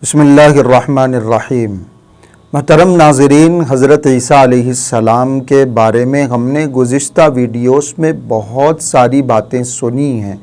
بسم اللہ الرحمن الرحیم۔ محترم ناظرین، حضرت عیسیٰ علیہ السلام کے بارے میں ہم نے گزشتہ ویڈیوز میں بہت ساری باتیں سنی ہیں۔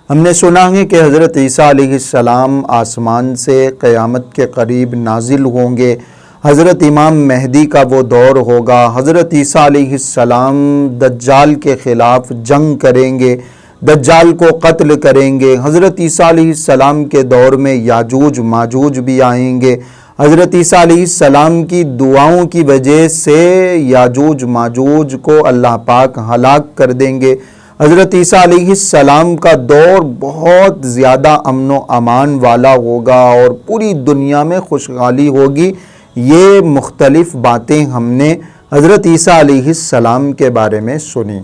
ہم نے سنا ہے کہ حضرت عیسیٰ علیہ السلام آسمان سے قیامت کے قریب نازل ہوں گے، حضرت امام مہدی کا وہ دور ہوگا، حضرت عیسیٰ علیہ السلام دجال کے خلاف جنگ کریں گے، دجال کو قتل کریں گے، حضرت عیسیٰ علیہ السلام کے دور میں یاجوج ماجوج بھی آئیں گے، حضرت عیسیٰ علیہ السلام کی دعاؤں کی وجہ سے یاجوج ماجوج کو اللہ پاک ہلاک کر دیں گے، حضرت عیسیٰ علیہ السلام کا دور بہت زیادہ امن و امان والا ہوگا اور پوری دنیا میں خوشحالی ہوگی۔ یہ مختلف باتیں ہم نے حضرت عیسیٰ علیہ السلام کے بارے میں سنی۔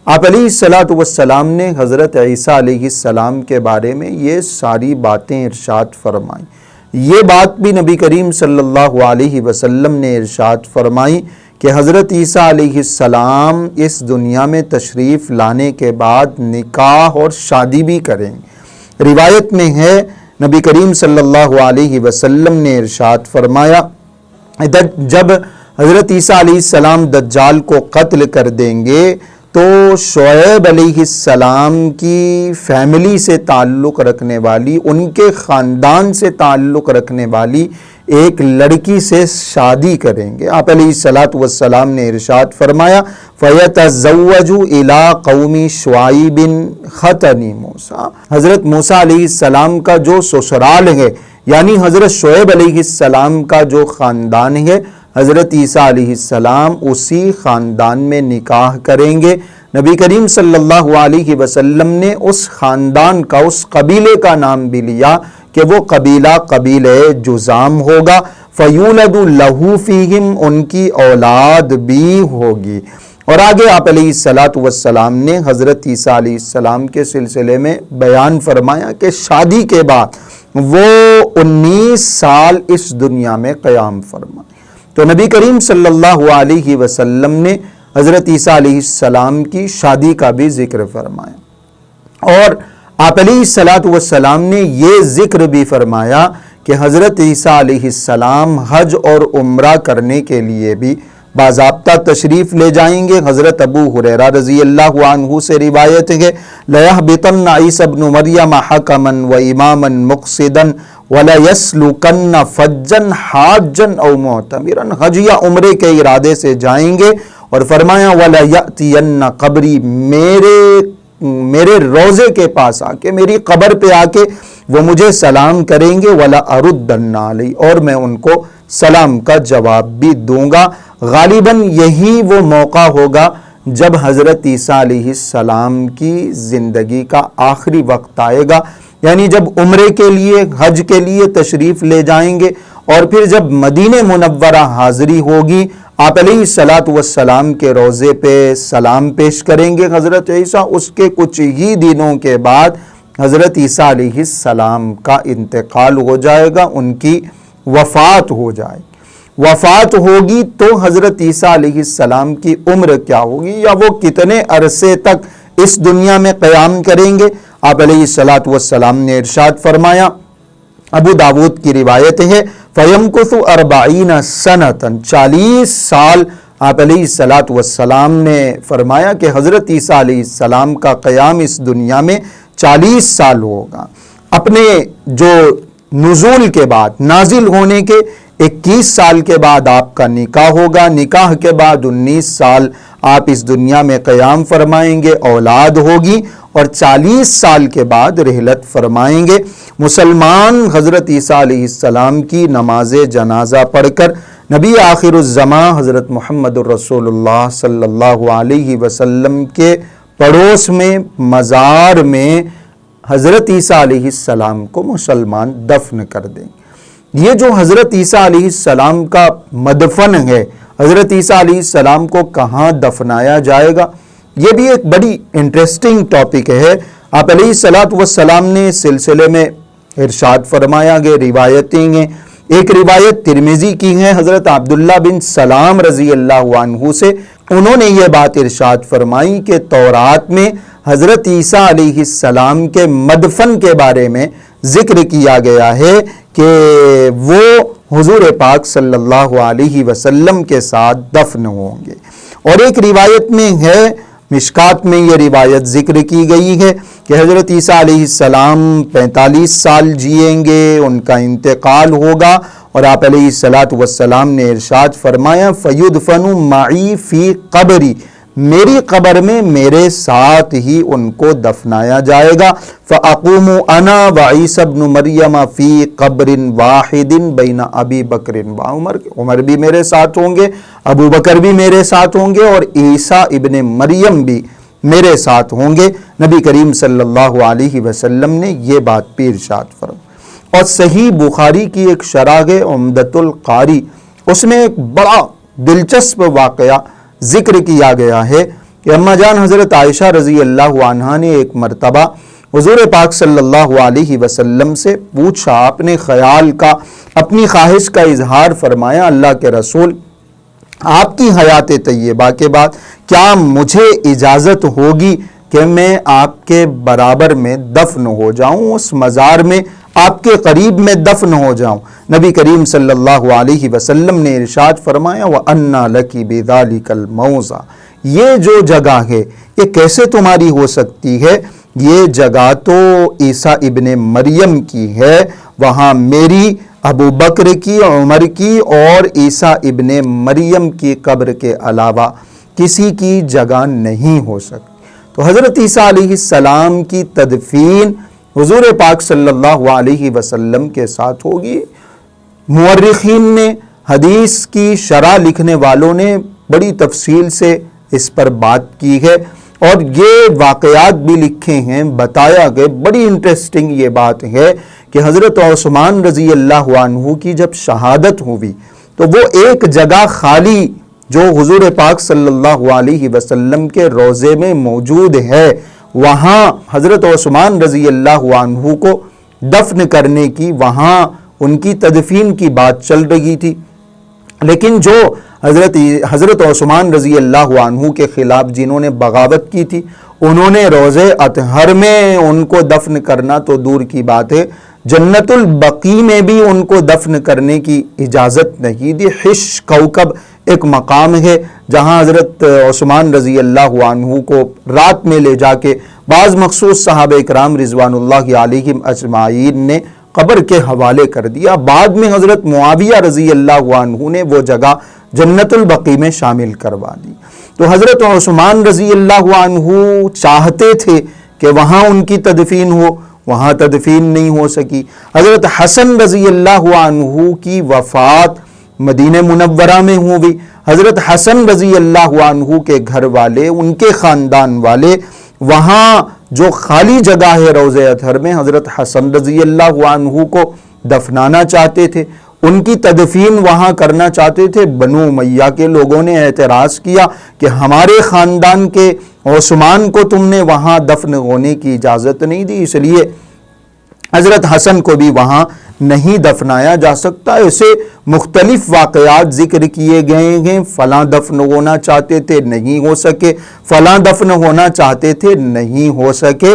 آپ علیہ السلام نے حضرت عیسیٰ علیہ السلام کے بارے میں یہ ساری باتیں ارشاد فرمائیں۔ یہ بات بھی نبی کریم صلی اللہ علیہ وسلم نے ارشاد فرمائی کہ حضرت عیسیٰ علیہ السلام اس دنیا میں تشریف لانے کے بعد نکاح اور شادی بھی کریں گے۔ روایت میں ہے نبی کریم صلی اللہ علیہ وسلم نے ارشاد فرمایا، جب حضرت عیسیٰ علیہ السلام دجال کو قتل کر دیں گے تو شعیب علیہ السلام کی فیملی سے تعلق رکھنے والی، ان کے خاندان سے تعلق رکھنے والی ایک لڑکی سے شادی کریں گے۔ آپ علیہ السلام نے ارشاد فرمایا، فَيَتَزَوَّجُ إِلَىٰ قَوْمِ شُعَيْبٍ خَتَنِ موسیٰ۔ حضرت موسیٰ علیہ السلام کا جو سسرال ہے، یعنی حضرت شعیب علیہ السلام کا جو خاندان ہے، حضرت عیسیٰ علیہ السلام اسی خاندان میں نکاح کریں گے۔ نبی کریم صلی اللہ علیہ وسلم نے اس خاندان کا، اس قبیلے کا نام بھی لیا کہ وہ قبیلہ قبیلہ جذام ہوگا۔ فَيُولَدُ لَهُ فِيهِمْ، ان کی اولاد بھی ہوگی۔ اور آگے آپ علیہ السلام نے حضرت عیسیٰ علیہ السلام کے سلسلے میں بیان فرمایا کہ شادی کے بعد وہ 19 سال اس دنیا میں قیام فرمائے۔ تو نبی کریم صلی اللہ علیہ وسلم نے حضرت عیسیٰ علیہ السلام کی شادی کا بھی ذکر فرمایا، اور آپ علیہ السلام نے یہ ذکر بھی فرمایا کہ حضرت عیسیٰ علیہ السلام حج اور عمرہ کرنے کے لیے بھی باضابطہ تشریف لے جائیں گے۔ حضرت ابو ہریرہ رضی اللہ عنہ سے روایت ہے، لَيَحْبِطَنَّ عِيسَىٰ ابْنُ مَرْيَمَ حَكَمًا وَإِمَامًا مُقْصِدًا وَلَيَسْلُكَنَّ فَجًّا حَاجًّا أَوْ مُعْتَمِرًا، حج یا عمرے کے ارادے سے جائیں گے، اور فرمایا وَلَيَأْتِيَنَّ قَبْرِي، میرے روضے کے پاس آ کے، میری قبر پہ آ کے وہ مجھے سلام کریں گے، وَلَأَرُدَّنَّ عَلَيْهِ، اور میں ان کو سلام کا جواب بھی دوں گا۔ غالباً یہی وہ موقع ہوگا جب حضرت عیسیٰ علیہ السلام کی زندگی کا آخری وقت آئے گا، یعنی جب عمرے کے لیے، حج کے لیے تشریف لے جائیں گے، اور پھر جب مدینہ منورہ حاضری ہوگی، آپ علیہ السلام کے روضے پہ سلام پیش کریں گے حضرت عیسیٰ، اس کے کچھ ہی دنوں کے بعد حضرت عیسیٰ علیہ السلام کا انتقال ہو جائے گا، ان کی وفات ہو جائے گی۔ وفات ہوگی تو حضرت عیسیٰ علیہ السلام کی عمر کیا ہوگی، یا وہ کتنے عرصے تک اس دنیا میں قیام کریں گے؟ آپ علیہ السلام نے ارشاد فرمایا، ابو داود کی روایت ہے، فَيَمْكُثُ 40 سَنَةً، 40 سال آپ علیہ السلام نے فرمایا کہ حضرت عیسیٰ علیہ السلام کا قیام اس دنیا میں 40 سال ہوگا۔ اپنے جو نزول کے بعد، نازل ہونے کے 21 سال کے بعد آپ کا نکاح ہوگا، نکاح کے بعد 19 سال آپ اس دنیا میں قیام فرمائیں گے، اولاد ہوگی، اور 40 سال کے بعد رحلت فرمائیں گے۔ مسلمان حضرت عیسیٰ علیہ السلام کی نماز جنازہ پڑھ کر نبی آخر الزماں حضرت محمد الرسول اللہ صلی اللہ علیہ وسلم کے پڑوس میں، مزار میں حضرت عیسیٰ علیہ السلام کو مسلمان دفن کر دیں گے۔ یہ جو حضرت عیسیٰ علیہ السلام کا مدفن ہے، حضرت عیسیٰ علیہ السلام کو کہاں دفنایا جائے گا، یہ بھی ایک بڑی انٹرسٹنگ ٹاپک ہے۔ آپ علیہ السلام نے اس سلسلے میں ارشاد فرمایا کہ روایتیں ہیں، ایک روایت ترمذی کی ہے حضرت عبداللہ بن سلام رضی اللہ عنہ سے، انہوں نے یہ بات ارشاد فرمائی کہ تورات میں حضرت عیسیٰ علیہ السلام کے مدفن کے بارے میں ذکر کیا گیا ہے کہ وہ حضور پاک صلی اللہ علیہ وسلم کے ساتھ دفن ہوں گے۔ اور ایک روایت میں ہے، مشکات میں یہ روایت ذکر کی گئی ہے کہ حضرت عیسیٰ علیہ السلام 45 سال جئیں گے، ان کا انتقال ہوگا، اور آپ علیہ السلام نے ارشاد فرمایا فَيُدْفَنُ مَعِي فِي قَبْرِ، میری قبر میں میرے ساتھ ہی ان کو دفنایا جائے گا۔ فَأَقُومُ أَنَا وَعِيسَى ابْنُ مَرْيَمَ فِي قَبْرٍ وَاحِدٍ بَيْنَ أَبِي بَكْرٍ وَعُمَرٍ، عمر بھی میرے ساتھ ہوں گے، ابو بکر بھی میرے ساتھ ہوں گے، اور عیسیٰ ابن مریم بھی میرے ساتھ ہوں گے۔ نبی کریم صلی اللہ علیہ وسلم نے یہ بات بھی ارشاد فرمائی۔ اور صحیح بخاری کی ایک شرح عمدۃ القاری، اس میں ایک بڑا دلچسپ واقعہ ذکر کیا گیا ہے کہ اماں جان حضرت عائشہ رضی اللہ عنہا نے ایک مرتبہ حضور پاک صلی اللہ علیہ وسلم سے پوچھا، اپنے خیال کا، اپنی خواہش کا اظہار فرمایا، اللہ کے رسول، آپ کی حیات طیبہ کے بعد کیا مجھے اجازت ہوگی کہ میں آپ کے برابر میں دفن ہو جاؤں، اس مزار میں آپ کے قریب میں دفن ہو جاؤں؟ نبی کریم صلی اللہ علیہ وسلم نے ارشاد فرمایا وَأَنَّا لَكِ بِذَلِكَ الْمَوْضَعَ، یہ جو جگہ ہے یہ کیسے تمہاری ہو سکتی ہے؟ یہ جگہ تو عیسیٰ ابن مریم کی ہے، وہاں میری، ابو بکر کی، عمر کی اور عیسیٰ ابن مریم کی قبر کے علاوہ کسی کی جگہ نہیں ہو سکتی۔ تو حضرت عیسیٰ علیہ السلام کی تدفین حضور پاک صلی اللہ علیہ وسلم کے ساتھ ہوگی۔ مورخین نے، حدیث کی شرح لکھنے والوں نے بڑی تفصیل سے اس پر بات کی ہے، اور یہ واقعات بھی لکھے ہیں، بتایا گیا، بڑی انٹرسٹنگ یہ بات ہے کہ حضرت عثمان رضی اللہ عنہ کی جب شہادت ہوئی تو وہ ایک جگہ خالی جو حضور پاک صلی اللہ علیہ وسلم کے روضے میں موجود ہے، وہاں حضرت عثمان رضی اللہ عنہ کو دفن کرنے کی، وہاں ان کی تدفین کی بات چل رہی تھی، لیکن جو حضرت عثمان رضی اللہ عنہ کے خلاف جنہوں نے بغاوت کی تھی، انہوں نے روضے اطہر میں ان کو دفن کرنا تو دور کی بات ہے، جنت البقیع میں بھی ان کو دفن کرنے کی اجازت نہیں دی۔ حش کوکب ایک مقام ہے جہاں حضرت عثمان رضی اللہ عنہ کو رات میں لے جا کے بعض مخصوص صحابہ اکرام رضوان اللہ علیہم اجمعین نے قبر کے حوالے کر دیا۔ بعد میں حضرت معاویہ رضی اللہ عنہ نے وہ جگہ جنت البقیع میں شامل کروا دی۔ تو حضرت عثمان رضی اللہ عنہ چاہتے تھے کہ وہاں ان کی تدفین ہو، وہاں تدفین نہیں ہو سکی۔ حضرت حسن رضی اللہ عنہ کی وفات مدینہ منورہ میں ہوئی۔ حضرت حسن رضی اللہ عنہ کے گھر والے، ان کے خاندان والے، وہاں جو خالی جگہ ہے روضہ اطہر میں، حضرت حسن رضی اللہ عنہ کو دفنانا چاہتے تھے، ان کی تدفین وہاں کرنا چاہتے تھے۔ بنو امیہ کے لوگوں نے اعتراض کیا کہ ہمارے خاندان کے عثمان کو تم نے وہاں دفن ہونے کی اجازت نہیں دی، اس لیے حضرت حسن کو بھی وہاں نہیں دفنایا جا سکتا۔ ایسے مختلف واقعات ذکر کیے گئے ہیں، فلاں دفن ہونا چاہتے تھے نہیں ہو سکے، فلاں دفن ہونا چاہتے تھے نہیں ہو سکے،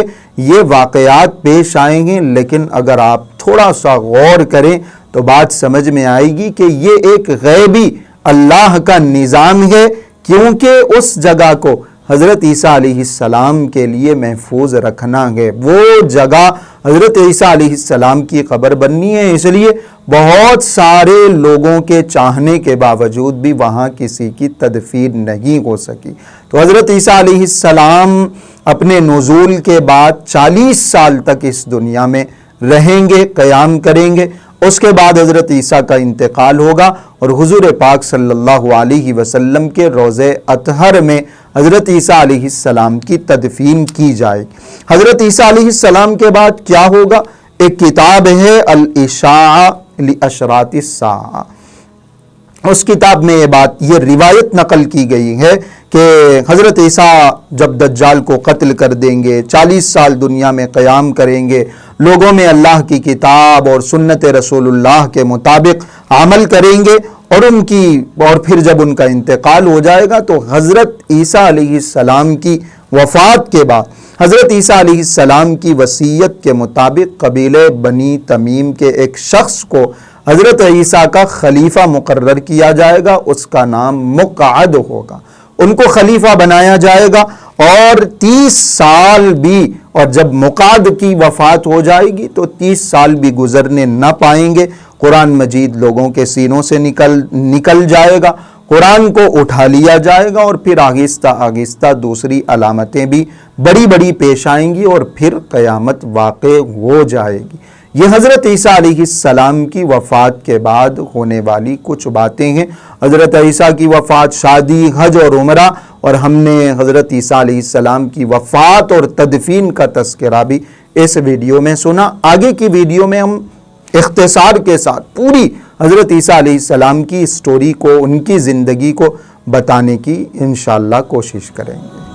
یہ واقعات پیش آئیں گے، لیکن اگر آپ تھوڑا سا غور کریں تو بات سمجھ میں آئے گی کہ یہ ایک غیبی اللہ کا نظام ہے، کیونکہ اس جگہ کو حضرت عیسیٰ علیہ السلام کے لیے محفوظ رکھنا ہے۔ وہ جگہ حضرت عیسیٰ علیہ السلام کی قبر بننی ہے، اس لیے بہت سارے لوگوں کے چاہنے کے باوجود بھی وہاں کسی کی تدفین نہیں ہو سکی۔ تو حضرت عیسیٰ علیہ السلام اپنے نزول کے بعد 40 سال تک اس دنیا میں رہیں گے، قیام کریں گے۔ اس کے بعد حضرت عیسیٰ کا انتقال ہوگا اور حضور پاک صلی اللہ علیہ وسلم کے روضہ اطہر میں حضرت عیسیٰ علیہ السلام کی تدفین کی جائے۔ حضرت عیسیٰ علیہ السلام کے بعد کیا ہوگا؟ ایک کتاب ہے الاشاعہ لاشراط الساعہ، اس کتاب میں یہ روایت نقل کی گئی ہے کہ حضرت عیسیٰ جب دجال کو قتل کر دیں گے، 40 سال دنیا میں قیام کریں گے، لوگوں میں اللہ کی کتاب اور سنت رسول اللہ کے مطابق عمل کریں گے، اور پھر جب ان کا انتقال ہو جائے گا تو حضرت عیسیٰ علیہ السلام کی وفات کے بعد حضرت عیسیٰ علیہ السلام کی وصیت کے مطابق قبیلہ بنی تمیم کے ایک شخص کو حضرت عیسیٰ کا خلیفہ مقرر کیا جائے گا، اس کا نام مقعد ہوگا، ان کو خلیفہ بنایا جائے گا، اور 30 سال بھی، اور جب مقعد کی وفات ہو جائے گی تو 30 سال بھی گزرنے نہ پائیں گے، قرآن مجید لوگوں کے سینوں سے نکل جائے گا، قرآن کو اٹھا لیا جائے گا، اور پھر آہستہ آہستہ دوسری علامتیں بھی بڑی بڑی پیش آئیں گی، اور پھر قیامت واقع ہو جائے گی۔ یہ حضرت عیسیٰ علیہ السلام کی وفات کے بعد ہونے والی کچھ باتیں ہیں۔ حضرت عیسیٰ کی وفات، شادی، حج اور عمرہ، اور ہم نے حضرت عیسیٰ علیہ السلام کی وفات اور تدفین کا تذکرہ بھی اس ویڈیو میں سنا۔ آگے کی ویڈیو میں ہم اختصار کے ساتھ پوری حضرت عیسیٰ علیہ السلام کی سٹوری کو، ان کی زندگی کو بتانے کی انشاءاللہ کوشش کریں گے۔